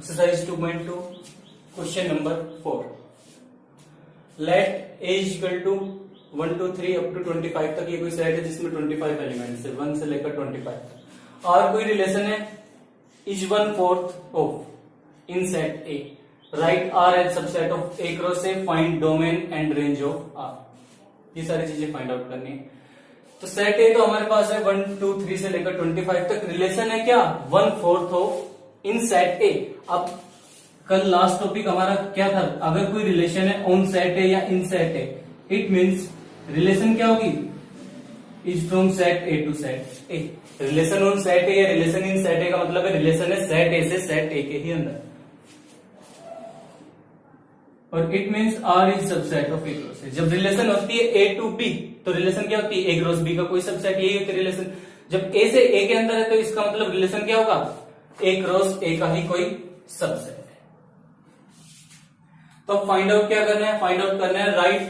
Exercise 2.2, question number 4. Let A is equal to 1 2 3 up to 25 तक ये कोई set है जिसमें 25 एलिमेंट्स है, 1 से लेकर 25 तक। और कोई रिलेशन है is 1/4 of in set A, right R as subset of A cross A, find domain and range of R. ये सारी चीजें फाइंड आउट करनी है। तो सेट ए तो हमारे पास है 1 2 3 से लेकर 25 तक। रिलेशन है क्या 1/4 ऑफ इन सेट ए। अब कल लास्ट टॉपिक हमारा क्या था, अगर कोई रिलेशन है ऑन सेट ए या in set A, it means relation क्या होगी, is from set A to set A. Relation on set A या रिलेशन इन सेट ए का मतलब है रिलेशन है सेट ए से सेट ए के ही अंदर, और it means R is subset of A cross A. जब रिलेशन होती है ए टू बी तो रिलेशन क्या होती है, ए क्रॉस बी का कोई सबसेट, यही होती है रिलेशन। जब ए से ए के अंदर है तो इसका मतलब रिलेशन क्या होगा, ए क्रॉस ए का ही कोई सबसेट है। तो फाइंड आउट क्या करना है, फाइंड आउट करना है right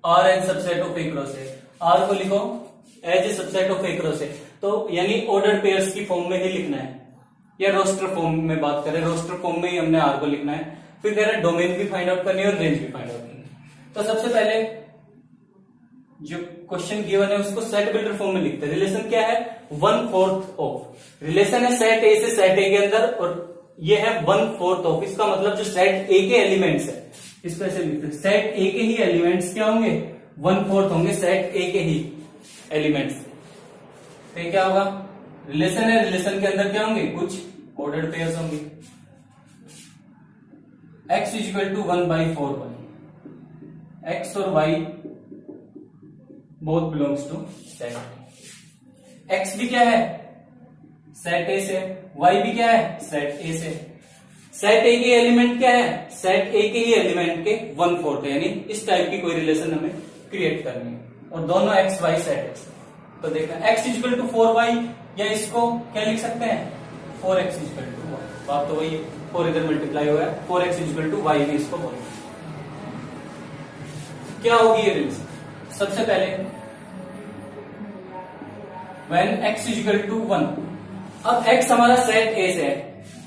R as subset of A cross A. R को लिखो as A subset of A cross A, तो यानी ऑर्डर पेयर्स की फॉर्म में ही लिखना है, या रोस्टर फॉर्म में बात करें, रोस्टर फॉर्म में ही हमने आर को लिखना है। फिर कह रहा है डोमेन भी फाइंड आउट करनी है और रेंज भी फाइंड आउट करनी है। तो सबसे पहले जो क्वेश्चन गिवन है उसको सेट बिल्डर फॉर्म में लिखते हैं। रिलेशन क्या है 1/4 ऑफ, रिलेशन है सेट ए से सेट ए के अंदर, और ये है 1/4 ऑफ। इसका मतलब जो सेट ए के एलिमेंट्स है, इसको ऐसे लिखते हैं, सेट ए के ही एलिमेंट्स क्या होंगे 1/4 होंगे, सेट ए के ही एलिमेंट्स। तो क्या होगा, रिलेशन है, रिलेशन के अंदर क्या होंगे, कुछ ऑर्डर्ड पेयर्स होंगे। x is equal to 1/4 x और y both belongs to set. x भी क्या है सेट ए से, y भी क्या है सेट ए से। सेट ए के एलिमेंट क्या है, सेट ए के ही एलिमेंट के 1/4 है, यानी इस टाइप की कोई रिलेशन हमें क्रिएट करनी है, और दोनों x y सेट है। तो देखना x is equal to 4y, या इसको क्या लिख सकते हैं 4x is equal to y। बात तो वही है, 4 इधर मल्टीप्लाई हो गया, 4x is equal to y भी इसको बोलेंगे। क्या होगी ये रिलेशन, सबसे पहले when x is equal to 1, अब x हमारा सेट ए से है,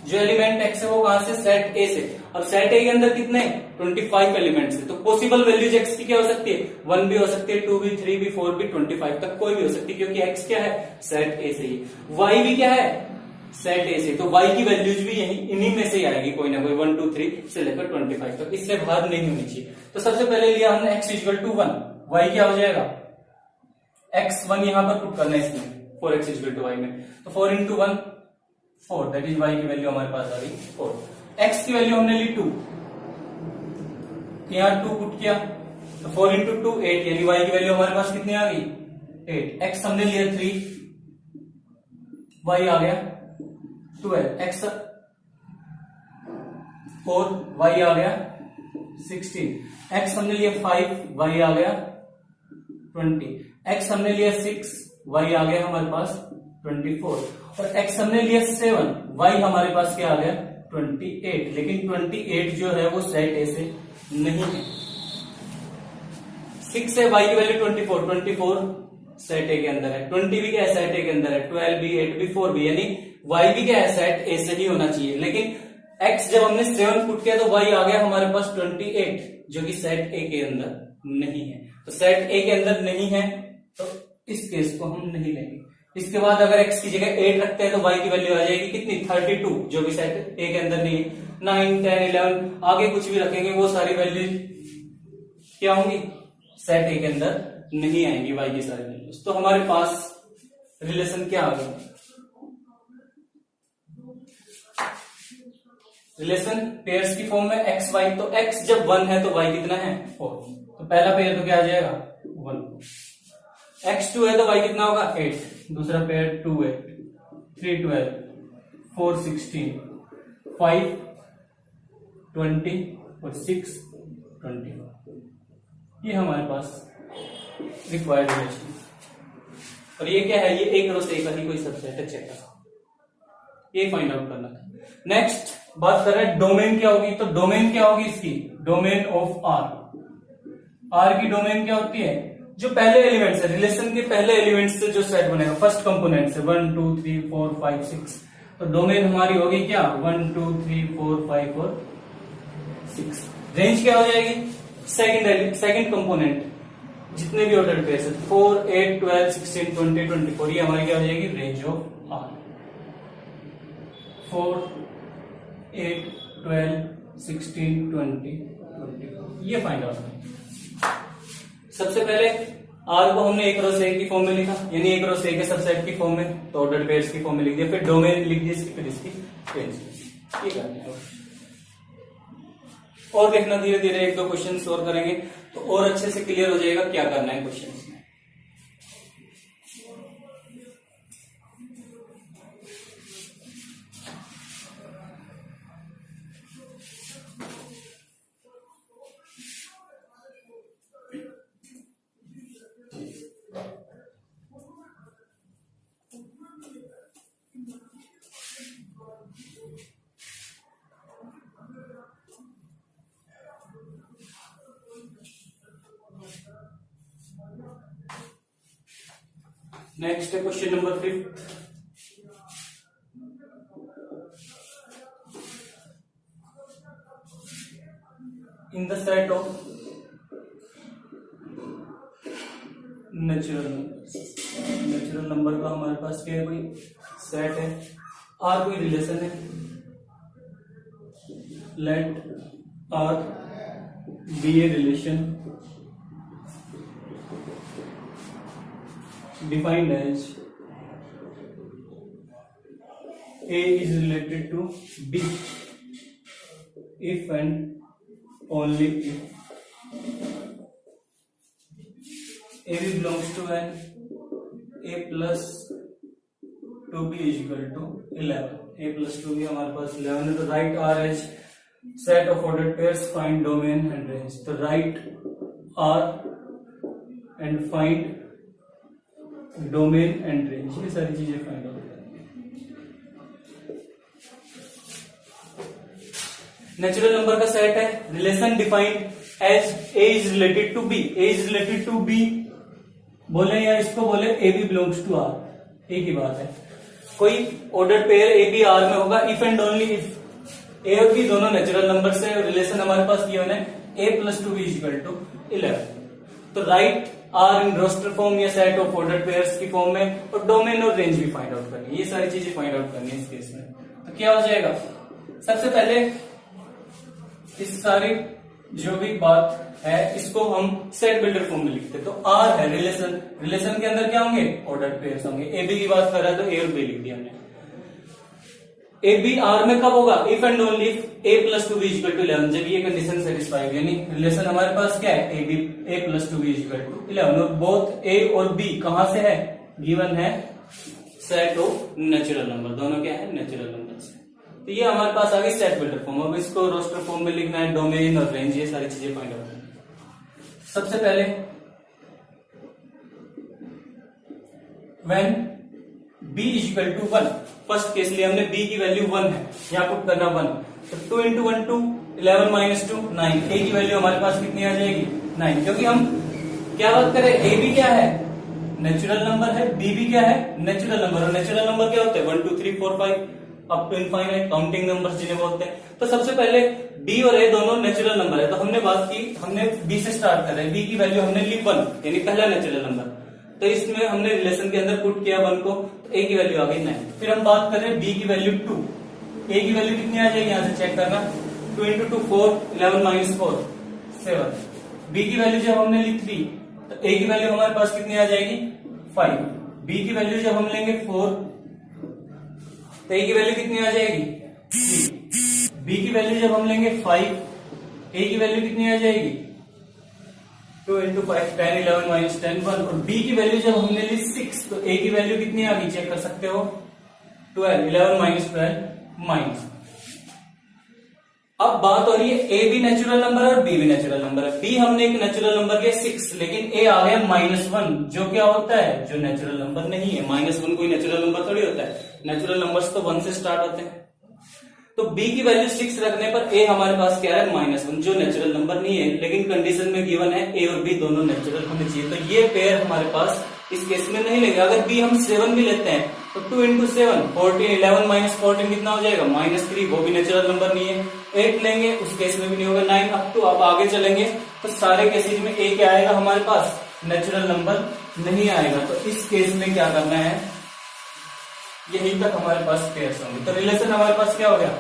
जो एलिमेंट x है वो कहां से, सेट ए से। अब सेट ए के अंदर कितने 25 एलिमेंट्स है, तो पॉसिबल वैल्यूज x की क्या हो सकती है, 1 भी हो सकती है, 2 भी, 3 भी, 4 भी, 25 तक कोई भी हो सकती है, क्योंकि x क्या है सेट ए से ही। y भी क्या है सेट ए से, तो y की वैल्यूज भी यही इन्हीं में से ही आएगी, कोई ना कोई 1 2 3 से लेकर 25 तक, इससे बाहर नहीं होनी चाहिए। तो सबसे पहले लिया हमने x इक्वल टू 1, y क्या हो जाएगा x1 यहां पर पुट करना है इसमें 4x इक्वल टू y में, तो 4 इंटू 1 4, दैट इज y की वैल्यू हमारे पास आ गई 4। x की वैल्यू हमने ली 2, यहां 2 पुट किया, तो 4 इंटू 2 8, यानी y की वैल्यू हमारे पास कितनी आ गई 8। x हमने लिया 3, y आ गया 12, x 4, y आ गया 16, x हमने लिया 5, y आ गया 20, x हमने लिया 6, y आ गया हमारे पास 24, और x हमने लिया 7, y हमारे पास क्या आ गया 28। लेकिन 28 जो है वो सेट ए से नहीं है। 6 से y की वैल्यू 24 सेट ए के अंदर है, 20 भी क्या है सेट ए के अंदर है, 12 भी, 8 भी, 4 भी, यानी y भी क्या है सेट ए से ही होना चाहिए। लेकिन x जब हमने 7 पुट किया तो y आ गया हमारे पास 28, जो कि सेट ए के अंदर नहीं है। तो सेट ए के अंदर नहीं है तो इस केस को हम नहीं लेंगे। इसके बाद अगर x की जगह 8 रखते हैं तो y की वैल्यू आ जाएगी कितनी 32, जो भी सेट ए के अंदर नहीं है। 9 10 11 आगे कुछ भी रखेंगे वो सारी वैल्यू क्या होंगी सेट ए के अंदर नहीं आएंगी y की सारी वैल्यूज। तो हमारे पास रिलेशन क्या आ गया, रिलेशन पेयर्स की फॉर्म में x y, तो x जब 1 है तो y कितना है 4, तो पहला पेयर तो क्या आ जाएगा 1। x2 है तो y कितना होगा 8, दूसरा पेयर 2 8, 3 12, 4 16, 5 20 और 6 20। ये हमारे पास रिक्वायर्ड रिलेशन, और ये क्या है, ये एक रो से एक ही कोई सबसेट है, चेक करो, ये फाइंड आउट करना था। नेक्स्ट बात कर रहे हैं डोमेन क्या होगी, तो डोमेन क्या होगी इसकी, डोमेन ऑफ आर की डोमेन क्या होती है, जो पहले एलिमेंट्स है रिलेशन के पहले एलिमेंट्स से जो सेट बनेगा, फर्स्ट कंपोनेंट से 1 2 3 4 5 6, तो डोमेन हमारी होगी क्या 1 2 3 4 5 और 6। रेंज क्या हो जाएगी सेकंड कंपोनेंट जितने भी ऑर्डर पेयर्स है 4 8 12 16 20 24 ये हमारी क्या हो जाएगी रेंज ऑफ आर। 4 8 12 16 20 24 ये फाइंड आउट है। सबसे पहले आर को हमने एक रो से एक की फॉर्म में लिखा, यानी एक रो से एक सबसेट की फॉर्म में, तो ऑर्डर पेयर्स की फॉर्म में लिख दिया, फिर डोमेन लिख दिया इसकी, फिर इसकी रेंज। ये करना है और देखना, धीरे धीरे एक दो क्वेश्चन सॉल्व करेंगे तो और अच्छे से क्लियर हो जाएगा क्या करना है क्वेश्चन में। नेक्स्ट है question number 5। In the set of natural number का हमारे पास क्या है, कोई सेट है, आर कोई रिलेशन है, let R be a relation defined as A is related to B if and only if AB belongs to N, A plus 2B is equal to 11। A plus 2B हमारे पास 11 है, तो write R as set of ordered pairs, find domain and range। तो write R and find domain and range, ये सारी चीजें find out करेंगे। Natural number का set है, relation defined as A is related to B. A is related to B बोले या इसको बोले A B belongs to R, एक ही बात है। कोई order pair A B R में होगा if and only if A और बी दोनों नेचुरल नंबर से, रिलेशन हमारे पास ये है A plus 2 is equal to 11। तो write R in roster form या सेट ऑफ ऑर्डर पेयर्स की फॉर्म में, और डोमेन और रेंज भी फाइंड आउट करनी है, ये सारी चीजें फाइंड आउट करनी है इस केस में। तो क्या हो जाएगा, सबसे पहले इस सारी जो भी बात है इसको हम सेट बिल्डर फॉर्म में लिखते हैं। तो आर है रिलेशन, रिलेशन के अंदर क्या होंगे ऑर्डर पेयर्स होंगे। ए बी की बात कर रहा है तो ए और बी लिख दिया हमने। ए बी आर में कब होगा, if and only if A plus 2 is equal to 11, जब ये कंडीशन सेटिस्फाई, यानी रिलेशन हमारे पास क्या है A plus 2 is equal to 11, और बोथ ए और बी कहां से है, गिवन है सेट ऑफ नेचुरल नंबर, दोनों क्या है नेचुरल नंबर से। तो ये हमारे पास आ गई सेट बिल्डर फॉर्म। अब इसको रोस्टर फॉर्म में लिखना है, डोमेन और रेंज, ये सारी चीजें फाइंड आउट करनी। सबसे पहले when b is equal to 1, first case लिए हमने b की वैल्यू 1 है, यहां पुट करना 1, तो 2 इंटू 1 2, 11 माइनस 2 9, a की वैल्यू हमारे पास कितनी आ जाएगी 9, क्योंकि हम क्या बात करें a भी क्या है नेचुरल नंबर है, b भी क्या है नेचुरल नंबर, और नेचुरल नंबर क्या होते हैं 1 2 3 4 5 up to infinite counting numbers जिन्हें बोलते हैं। तो सबसे पहले b और a दोनों नेचुरल नंबर है, तो हमने बात की, हमने b से स्टार्ट कर रहे हैं, b की वैल्यू हमने ली 1, यानी पहला नेचुरल नंबर, तो इसमें हमने रिलेशन के अंदर पुट किया 1 को, तो a की वैल्यू आ गई 9। फिर हम बात करें b की वैल्यू 2, a की वैल्यू कितनी आ जाएगी यहां से चेक करना, 2 इंटू 2 4, 11 माइनस 4 7, b की वैल्यू जब हमने ली 3, तो a की वैल्यू हमारे पास कितनी आ जाएगी 5, b की वैल्यू जब हम लेंगे 4, तो a की वैल्यू कितनी आ जाएगी 3, b की वैल्यू जब हम लेंगे 5, a की वैल्यू कितनी आ जाएगी 2 इंटू 5 10 11 माइनस 10 1, और b की वैल्यू जब हमने ली 6, तो a की वैल्यू कितनी आ गई चेक कर सकते हो 12 11 माइनस 12 माइनस। अब बात हो रही है a भी नेचुरल नंबर है और b भी नेचुरल नंबर है। b हमने एक नेचुरल नंबर के 6, लेकिन a आ गया -1, जो क्या होता है जो नेचुरल नंबर नहीं है। -1 कोई नेचुरल नंबर थोड़ी होता है, नेचुरल नंबर्स तो 1 से स्टार्ट होते हैं। तो b की वैल्यू 6 रखने पर a हमारे पास क्या है -1, जो नेचुरल नंबर नहीं है, लेकिन कंडीशन में गिवन है a और b दोनों नेचुरल होने चाहिए। तो ये पेयर हमारे पास इस केस में नहीं लेंगे। अगर b हम 7 भी लेते हैं तो 2 इंटू 7 14, 11 माइनस 14 कितना हो जाएगा -3, वो भी नेचुरल नंबर नहीं है। 8 लेंगे उस केस में भी नहीं होगा। 9 अप टू अब आगे चलेंगे तो सारे केसेज में a क्या आएगा हमारे पास नेचुरल नंबर नहीं आएगा। तो इस केस में क्या करना है, यहीं तक हमारे पास पेयर्स होंगे। तो रिलेशन हमारे पास क्या हो गया,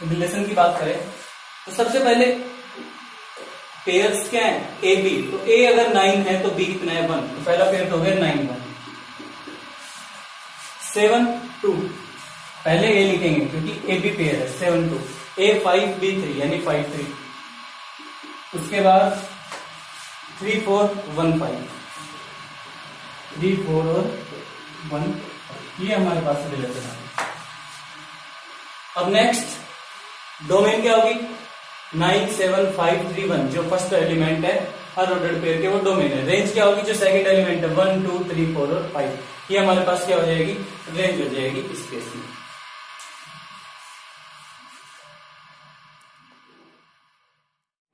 रिलेशन की बात करें तो सबसे पहले पेयर्स क्या है ए बी। तो ए अगर 9 है तो बी कितना है 1, तो पहला पेयर हो गया 9 1। 7 2 पहले ए लिखेंगे क्योंकि ए बी पेयर है 7 2। ए 5 बी 3 यानी 5 3। उसके बाद 3 4 1 5, 3 4 और 1, ये हमारे पास रिलेशन है। अब नेक्स्ट डोमेन क्या होगी 9 7 5 3 1, जो फर्स्ट एलिमेंट है हर ऑर्डर्ड पेयर के वो डोमेन है। रेंज क्या होगी, जो सेकंड एलिमेंट है 1 2 3 4 और 5, ये हमारे पास क्या हो जाएगी रेंज हो जाएगी इस केस में।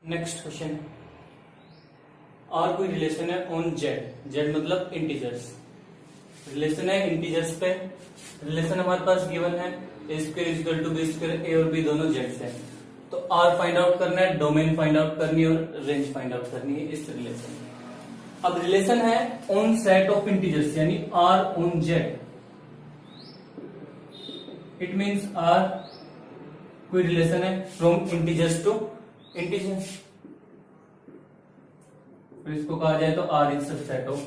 नेक्स्ट क्वेश्चन, और कोई रिलेशन है ऑन जेड। जेड मतलब इंटीजर्स, रिलेशन है इंटीजर्स पे। रिलेशन हमारे पास गिवन है a square equal to B square, A और बी दोनों जेड से। तो आर फाइंड आउट करना है, डोमेन फाइंड आउट करनी है और रेंज फाइंड आउट करनी है इस रिलेशन में। अब रिलेशन है ऑन सेट ऑफ इंटीजर्स यानी R on Z. It means R कोई रिलेशन है फ्रॉम इंटीजर्स टू इंटीजर्स, फिर इसको कहा जाए तो R is subset of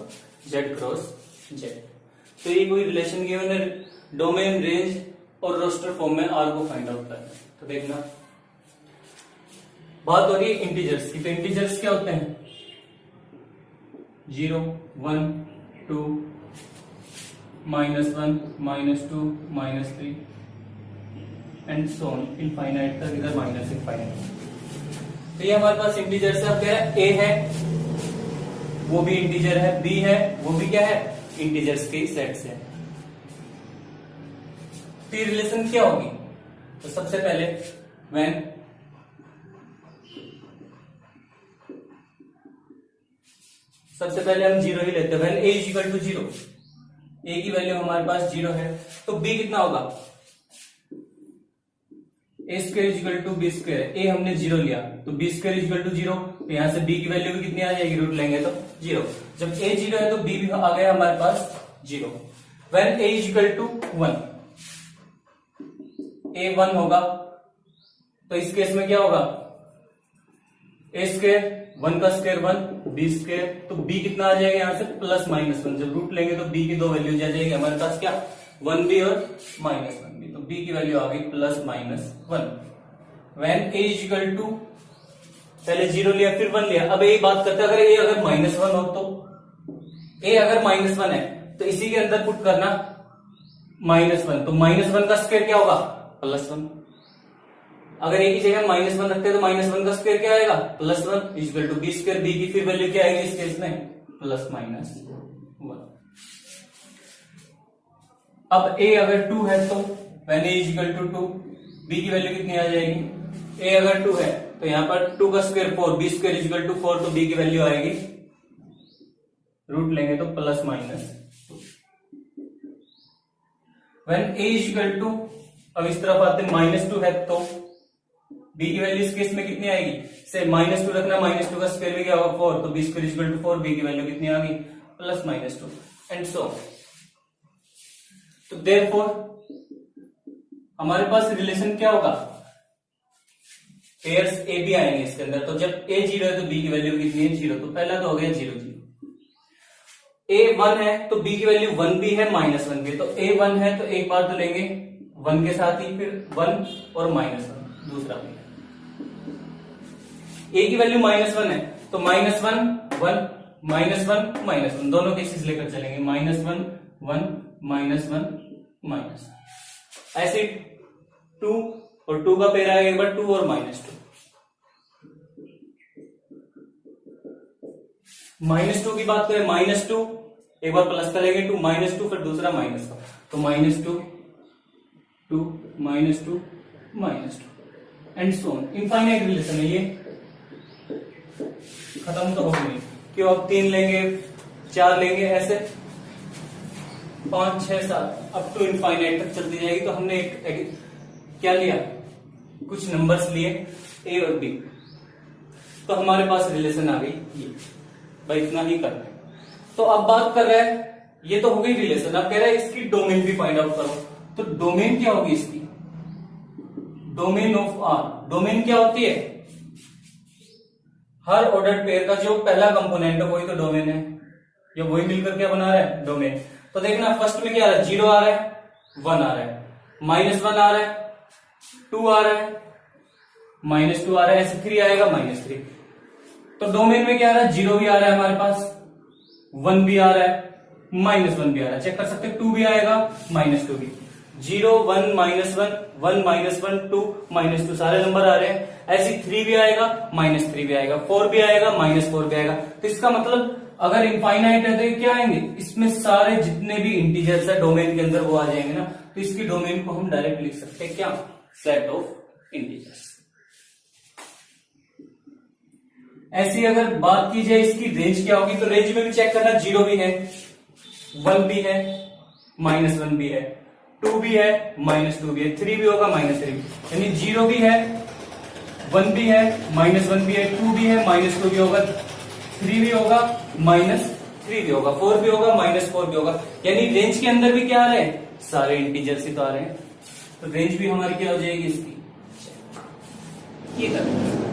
Z cross Z. तो ये कोई रिलेशन गिवन है, डोमेन रेंज और रोस्टर फॉर्म में आर को फाइंड आउट करना है। तो देखना बात हो रही है इंटीजर्स की। तो इंटीजर्स क्या होते हैं 0 1 2 -1 -2 -3 एंड सो ऑन इनफाइनाइट तक, इधर माइनस इनफाइनाइट। तो ये हमारे पास इंटीजर्स है। अब क्या है ए है वो भी इंटीजर है, बी है वो भी क्या है इंटीजर्स के सेट से। तो रिलेशन क्या होगी, तो सबसे पहले व्हेन सबसे पहले हम 0 ही लेते हैं। When a is equal to 0, a की वैल्यू हमारे पास 0 है तो b कितना होगा a square is equal to B square. a हमने 0 लिया तो b square is equal to 0, तो यहां से b की वैल्यू भी कितनी आ जाएगी, रूट लेंगे तो 0। जब a 0 है तो b भी आ गया हमारे पास 0। When a is equal to 1, a 1 होगा तो इस केस में क्या होगा a स्क्वायर 1 का स्क्वायर 1 b स्क्वायर, तो b कितना आ जाएगा यहाँ से +-1। जब रूट लेंगे तो b की दो वैल्यूज आ जाएगी हमारे पास क्या 1b और -1b, तो b की वैल्यू आ गई +-1। When a is equal to पहले 0 लिया फिर 1 लिया। अब यही बात करते हैं अगर a अगर -1 हो तो a अगर -1 है तो इसी के अंदर पुट करना -1, तो -1 का स्क्वायर क्या होगा +1। अगर एक ही जगह -1 रखते हैं तो -1 का स्क्वायर क्या आएगा +1 equal to B square. B की फिर वैल्यू क्या आएगी इस केस में +-1। अब a अगर 2 है तो when a is equal to 2, b की वैल्यू कितनी आ जाएगी, a अगर 2 है तो यहां पर 2 का square 4, b square is equal to 4, तो b की वैल्यू आएगी रूट लेंगे तो +-2। When a is equal to, अब इस तरफ आते -2 है तो b की वैल्यू इस केस में कितनी आएगी, से -2 रखना, -2 का स्क्वायर भी क्या होगा 4, तो b square equal to 4, b की वैल्यू कितनी आ गई +-2 एंड सो। तो देयरफॉर हमारे पास रिलेशन क्या होगा, पेयर्स ए बी आएंगे इसके अंदर। तो जब a 0 है तो b की वैल्यू कितनी है 0, तो पहला तो हो गया 0 0। a 1 है तो b की वैल्यू 1 भी है -1 भी, तो a 1 है तो एक बार तो लेंगे 1 के साथ ही, फिर 1 और -1 दूसरा भी। a की वैल्यू -1 है तो -1 1 -1 -1 दोनों केसेस लेकर चलेंगे, -1 1 -1 ऐसे 2 और 2 का पेयर आएगा एक बार 2 और -2। -2 की बात करें -2 एक बार प्लस का लेंगे 2 -2 फिर दूसरा माइनस का, तो -2 2 -2 -2 and so on. Infinite relation है ये, खत्म तो होगी नहीं। क्यों, अब 3 लेंगे, 4 लेंगे, ऐसे 5 6 7 अप टू इनफाइनाइट तक चलती जाएगी। तो हमने एक क्या लिया, कुछ नंबर्स लिए ए और बी, तो हमारे पास रिलेशन आ गई ये। भाई इतना ही करना है। तो अब बात कर रहा है, ये तो हो गई रिलेशन, अब कह रहा है इसकी डोमेन भी फाइंड आउट करो। तो डोमेन क्या होगी इसकी, डोमेन ऑफ आर। डोमेन क्या होती है, हर ऑर्डर्ड पेयर का जो पहला कंपोनेंट है वही तो डोमेन है, या वही मिलकर क्या बना रहा है, डोमेन। तो देखना फर्स्ट में क्या आ रहा है, 0 आ रहा है, 1 आ रहा है, -1 आ रहा है, 2 आ रहा है, -2 आ रहा है, ऐसे 3 आएगा, -3। तो डोमेन में क्या आ रहा है, 0 भी आ रहा है हमारे पास, 1 भी आ रहा है, -1 भी आ रहा है। चेक कर सकते हैं, 2 भी आएगा, -2 भी। 0 1 -1 1 -1 2 -2 सारे नंबर आ रहे हैं। ऐसे 3 भी आएगा, -3 भी आएगा, 4 भी आएगा, -4 भी आएगा। तो इसका मतलब अगर इनफाइनाइट है तो ये क्या आएंगे, इसमें सारे जितने भी इंटीजर्स है डोमेन के अंदर वो आ जाएंगे ना। तो इसकी डोमेन को हम डायरेक्ट लिख सकते हैं क्या, सेट ऑफ इंटीजर्स। ऐसी अगर बात की जाए इसकी रेंज क्या होगी, तो रेंज में भी चेक करना, 0 भी है, 1 भी है, -1 भी है, 2 भी है, -2 भी है, 3 भी होगा, -3 भी। यानी 0 भी है, 1 भी है, -1 भी है, 2 भी है, -2 भी होगा, 3 भी होगा, -3 भी होगा, 4 भी होगा, -4 भी होगा। यानी रेंज के अंदर भी क्या आ रहे हैं, सारे इंटीजर्स ही तो आ रहे हैं। तो रेंज भी हमारी क्या हो जाएगी इसकी, ये करना।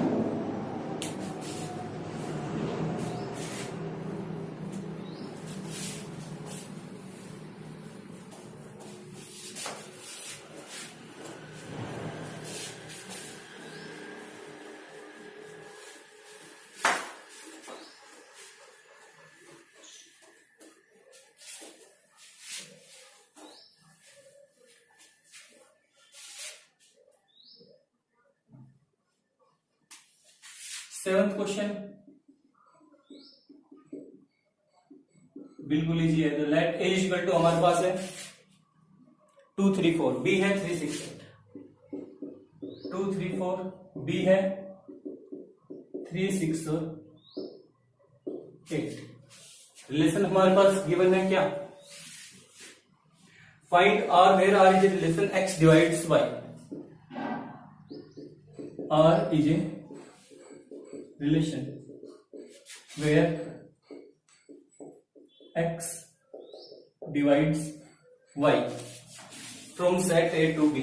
सेवंथ क्वेश्चन बिल्कुल इजी है। तो let A is equal to हमारे पास है 2 3 4, बी है 3 6 8, 2 3 4, बी है 3 6 और 8। रिलेशन हमारे पास गिवन है क्या, find R where R is a relation X divides Y. R is a relation where x divides y from set A to B।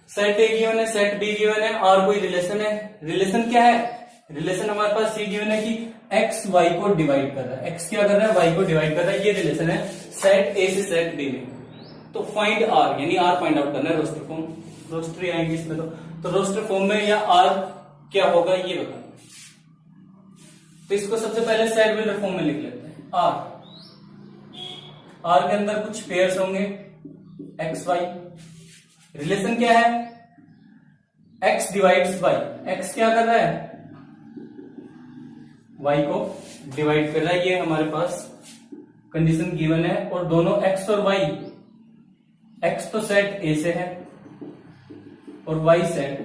Set A given है, सेट बी गिवन है, और कोई relation है। Relation क्या है, relation हमारे पास सी given है कि एक्स वाई को डिवाइड कर रहा है, एक्स क्या कर रहा है, वाई को डिवाइड कर रहा है। ये रिलेशन है सेट ए से सेट बी में। तो फाइंड आर, यानी आर फाइंड आउट करना है, रोस्टर फॉर्म, रोस्टर आएंगे इसमें। तो रोस्टर फॉर्म में या आर क्या होगा ये बताना। तो इसको सबसे पहले सेट बिल्डर फॉर्म में लिख लेते हैं। आर के अंदर कुछ पेयर्स होंगे एक्स वाई। रिलेशन क्या है, एक्स डिवाइड्स वाई। एक्स क्या कर रहा है, वाई को डिवाइड कर रहा है, ये हमारे पास कंडीशन गिवन है। और दोनों एक्स और वाई, एक्स तो सेट ए से है और वाई सेट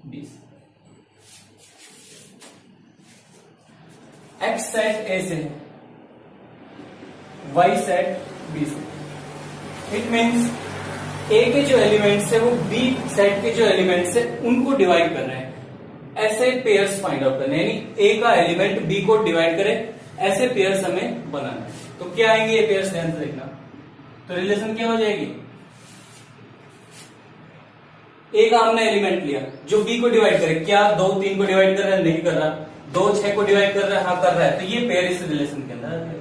बी से। एक्स सेट ए से है, वाई सेट बी से। इट मीन्स ए के जो एलिमेंट्स है वो बी सेट के जो एलिमेंट्स है उनको डिवाइड कर रहे हैं। ऐसे पेयर्स फाइंड आउट करने, यानी ए का एलिमेंट बी को डिवाइड करे, ऐसे पेयर्स हमें बनाना है। तो क्या आएंगे ये पेयर्स, ध्यान से देखना। तो रिलेशन क्या हो जाएगी, ए का हमने एलिमेंट लिया जो बी को डिवाइड करे, क्या 2 3 को डिवाइड कर रहा है, नहीं कर रहा। 2 6 को डिवाइड कर रहा है, हाँ कर रहा है। तो ये पेयर इस रिलेशन के अंदर है।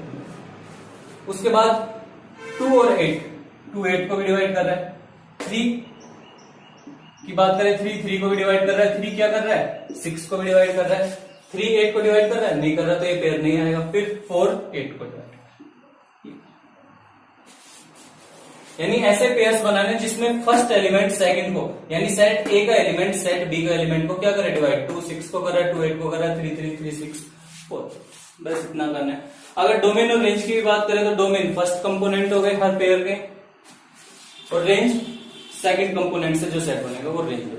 उसके बाद 2 और 8, 2 8 को भी डिवाइड कर रहा है। 3 की बात करें, 3 को भी डिवाइड कर रहा है। 3 क्या कर रहा है, 6 को भी डिवाइड कर रहा है। 3 8 को डिवाइड कर रहा है, नहीं कर रहा, तो ये पेयर नहीं आएगा। फिर 4 8 को डिवाइड। यानी ऐसे पेयर्स बनाने जिसमें फर्स्ट एलिमेंट सेकंड को, यानी सेट ए का एलिमेंट सेट बी का एलिमेंट को क्या करे डिवाइड, 2 6 को करा, 2 8 को करा, 3 3 3 6 4, बस इतना करना है। अगर डोमेन और रेंज की भी बात करें तो डोमेन फर्स्ट कंपोनेंट हो गए हर पेयर के, और रेंज सेकंड कंपोनेंट से जो सेट बनेगा वो रेंज होगी।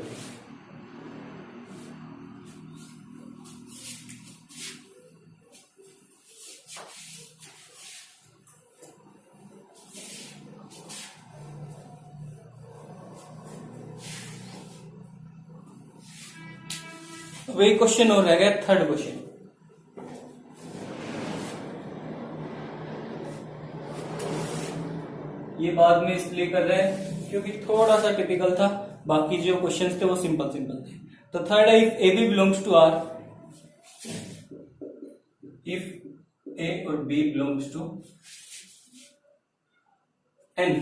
वही क्वेश्चन और रह गया थर्ड क्वेश्चन। ये बाद में इसलिए कर रहे हैं क्योंकि थोड़ा सा टिपिकल था, बाकी जो क्वेश्चंस थे वो सिंपल सिंपल थे। तो थर्ड है if A B belongs to R, if A और B belongs to N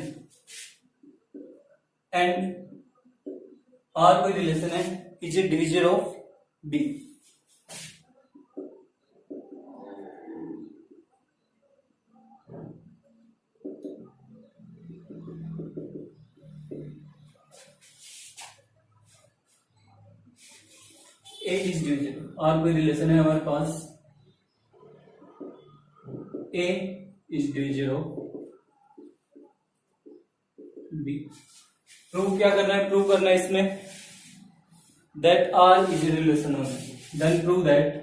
and R कोई रिलेशन है, is A division of B. A is division, R कोई रिलेशन है हमारे पास, A is division of B. Prove क्या करना है, प्रूव करना है इसमें that R is a relation only, then prove that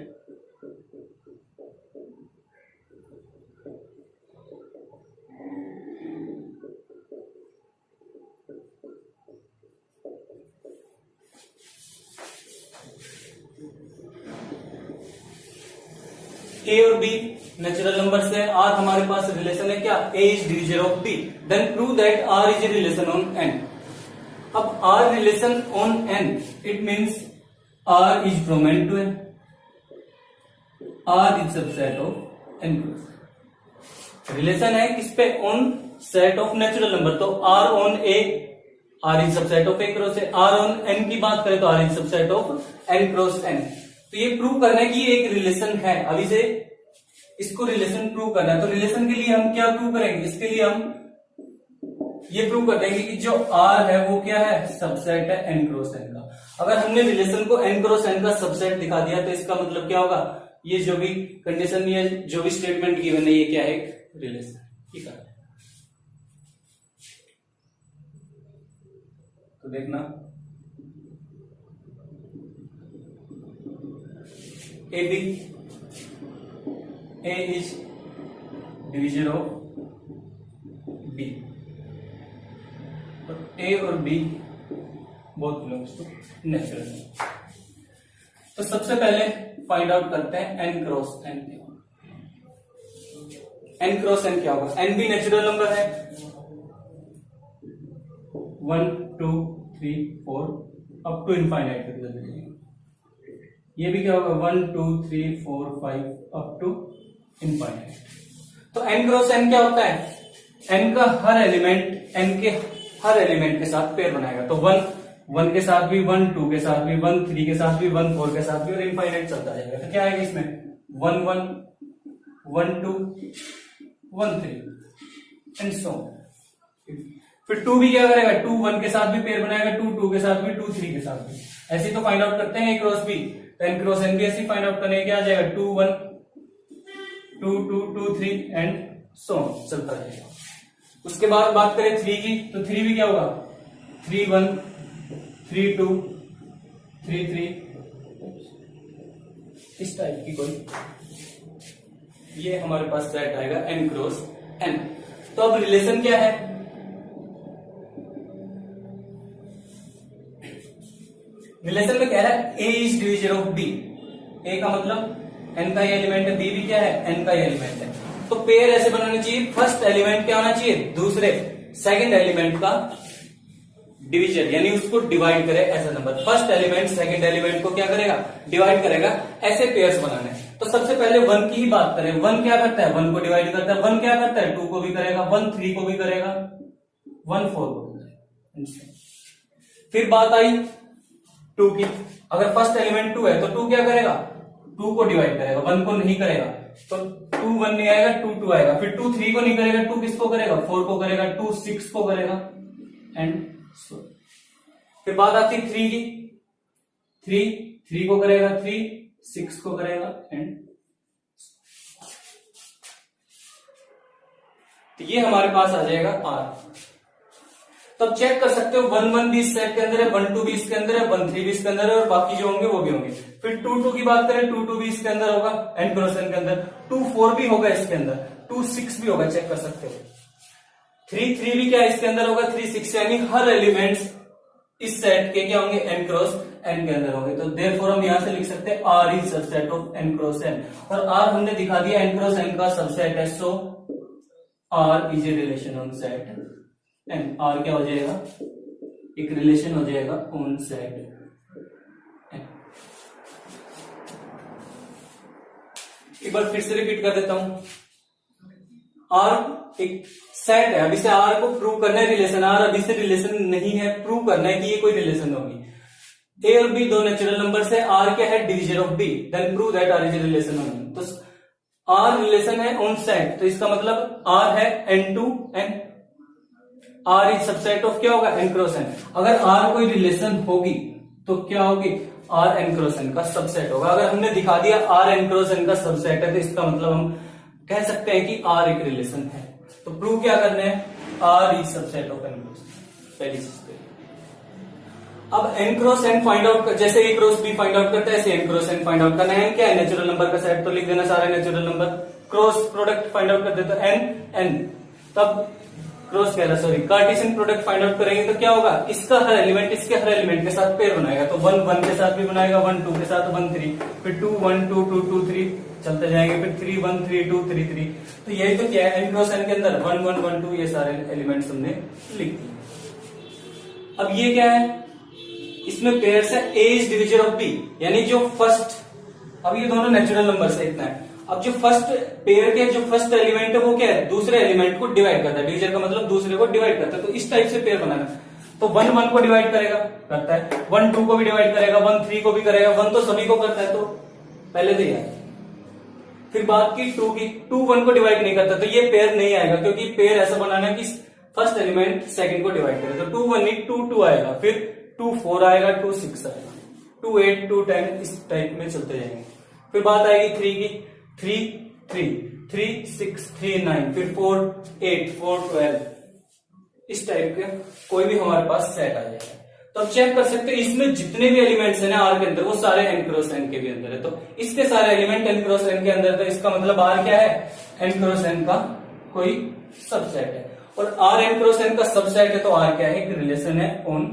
A और B नेचुरल नंबर से, R हमारे पास रिलेशन है क्या, A is divisor of B, then prove that R is a relation on N। अब R relation on N, it means R is from N to N, R is subset of N cross. Relation है किस पे, on set of natural number, तो R on A, R is subset of A cross है, R on N की बात करें तो R is subset of N cross N। तो ये प्रूव करना है कि ये एक रिलेशन है, अभी से इसको रिलेशन प्रूव करना है। तो रिलेशन के लिए हम क्या प्रूव करेंगे, इसके लिए हम ये प्रूव कर देंगे कि जो R है वो क्या है, सबसेट है N क्रॉस N का। अगर हमने रिलेशन को N क्रॉस N का सबसेट दिखा दिया तो इसका मतलब क्या होगा, ये जो भी कंडीशन या जो भी स्टेटमेंट गिवन है ये क्या है, एक रिलेशन। ठीक है, तो देखना A B, A is division of B, A और B both belongs to natural. तो सबसे पहले फाइंड आउट करते हैं एन क्रॉस एन क्या होगा। एन क्रॉस एन क्या होगा, एन भी नेचुरल नंबर है, 1 2 3 4 अप टू इनफाइनाइट तक चल जाएगी। ये भी क्या होगा, 1 2 3 4 5 अप टू इनफाइनाइट। तो एन क्रॉस एन क्या होता है, एन का हर एलिमेंट एन के हर एलिमेंट के साथ पेयर बनाएगा। तो 1 के साथ भी 1, 2 के साथ भी 1, 3 के साथ भी 1, 4 के साथ भी, और इनफाइनाइट चलता जाएगा। तो क्या आएगा इसमें, 1 1 1 2 1 3 एंड सो। फिर 2 भी क्या करेगा, 2 1 के साथ भी पेयर बनाएगा, 2 2 के साथ भी, 2 3 के साथ भी। ऐसे तो फाइंड आउट करते हैं ए क्रॉस बी, तो एन क्रॉस एन भी ऐसे फाइंड आउट करने क्या आ जाएगा, 2 1 2 2 2 3 एंड सो चलता जाएगा। उसके बाद बात करें 3 की, तो 3 भी क्या होगा, 3 1 3 2 3 3, इस टाइप की कोई, ये हमारे पास सेट आएगा एन क्रॉस एन। तो अब रिलेशन क्या है, रिलेशन में कह रहा है ए इज डिविजन ऑफ बी। ए का मतलब एन का ये एलिमेंट है, बी भी क्या है, एन का ये एलिमेंट है। तो पेयर ऐसे बनाने चाहिए, फर्स्ट एलिमेंट क्या होना चाहिए, दूसरे सेकंड एलिमेंट का डिवीजन, यानी उसको डिवाइड करे ऐसा number. First element second element को क्या करेगा, डिवाइड करेगा। ऐसे पेयर्स बनाने, तो सबसे पहले 1 की ही बात करें। 1 क्या करता है, 1 को डिवाइड करता है। 1 क्या करता है, 2 को भी करेगा, 1 3 को भी करेगा, 1 4 को भी करेगा। फिर बात आई 2 की, अगर फर्स्ट एलिमेंट 2 है तो 2 क्या करेगा, 2 को डिवाइड करेगा, 1 को नहीं करेगा, तो 2 1 नहीं आएगा, 2 2 आएगा, फिर 2 3 को नहीं करेगा, 2 किसको करेगा, 4 को करेगा, 2 6 को करेगा, एंड सो। फिर बात आती है 3 की, 3 को करेगा, 3 6 को करेगा, एंड तो ये हमारे पास आ जाएगा R। तब चेक कर सकते हो 1 1 भी इस सेट के अंदर है, 1 2 भी इसके अंदर है, 1 3 भी इसके अंदर है, और बाकी जो होंगे वो भी होंगे। फिर 2 2 की बात करें, 2 2 भी इसके अंदर होगा, n क्रॉस n के अंदर, 2 4 भी होगा इसके अंदर, 2 6 भी होगा, चेक कर सकते हो। 3 3 भी क्या इसके अंदर होगा, 3 6, यानी हर एलिमेंट्स इस सेट के क्या होंगे, n क्रॉस n के अंदर होंगे। तो देयरफॉर हम यहां से लिख सकते हैं R is subset of n cross n, और R हमने दिखा दिया n क्रॉस n का सबसेट है, सो R is a relation on set n। R क्या हो जाएगा, एक रिलेशन हो जाएगा ऑन सेट n। एक बार फिर से रिपीट कर देता हूं, R एक सेट है, अभी से R को प्रूव करना है रिलेशन, R अभी से रिलेशन नहीं है, प्रूव करना है कि ये कोई रिलेशन होगी। A और B दो नेचुरल नंबर से, R क्या है, divisor of B, then prove that R is a relation on n। तो R रिलेशन है ऑन सेट, तो इसका मतलब R है n to n, R is subset of क्या होगा, n क्रॉस n। अगर R कोई रिलेशन होगी तो क्या होगी, R n क्रॉस n का सबसेट होगा। अगर हमने दिखा दिया R n क्रॉस n का सबसेट है, तो इसका मतलब हम कह सकते हैं कि R एक रिलेशन है। तो प्रूव क्या करना है, R is subset of n cross n, पहली चीज। अब n cross n find out, जैसे a cross b find out करते हैं, ऐसे n cross n find out करना है। क्या है, नेचुरल नंबर का सेट, तो लिख देना सारे natural number, cross product find out कर देते n, तब क्रॉस कह रहा, sorry, Cartesian product find out करेंगे तो क्या होगा, इसका हर एलिमेंट इसके हर एलिमेंट के साथ पेयर बनाएगा, तो 1 1 के साथ भी बनाएगा, 1 2 के साथ 1 3, फिर 2 1 2 2 2 3 चलते जाएंगे, फिर 3 1 3 2 3 3। तो यही तो क्या है, n क्रॉस n के अंदर 1 1 1 2 ये सारे एलिमेंट्स हमने लिख दिए। अब ये क्या है, इसमें पेयर्स है A is divisor of B, यानी जो फर्स्ट, अब ये दोनों नेचुरल नंबर से इतना है, अब जो फर्स्ट पेयर के जो फर्स्ट एलिमेंट है वो क्या है, दूसरे एलिमेंट को डिवाइड करता है, डिवीजर का मतलब दूसरे को डिवाइड करता है। तो इस टाइप से पेयर बनाना, तो 1 1 को डिवाइड करेगा, करता है, 1 2 को भी डिवाइड करेगा, 1 3 को भी करेगा, 1 तो सभी को करता है, तो पहले तो यार। फिर बात की 2 की, 2 1 को डिवाइड नहीं करता, तो ये पेयर नहीं आएगा, क्योंकि पेयर ऐसा बनाना है कि फर्स्ट एलिमेंट सेकंड को डिवाइड करे, तो 2 1 नहीं 2 2 आएगा, फिर 2 4 आएगा, 2 6 आएगा, 2 8 2 10 इस टाइप में चलते जाएंगे। फिर बात आएगी 3 की, 3 3 3 6 3 9, फिर 4 8 4 12, इस टाइप के कोई भी हमारे पास सेट आ जाएगा। तो अब चेक कर सकते हैं इसमें जितने भी एलिमेंट्स हैं ना R के अंदर, वो सारे n क्रॉस n के भी अंदर है, तो इसके सारे एलिमेंट n क्रॉस n के अंदर, तो इसका मतलब R क्या है, n क्रॉस n का कोई सबसेट है, और R n क्रॉस n का सबसेट है, तो R क्या है, एक रिलेशन है ऑन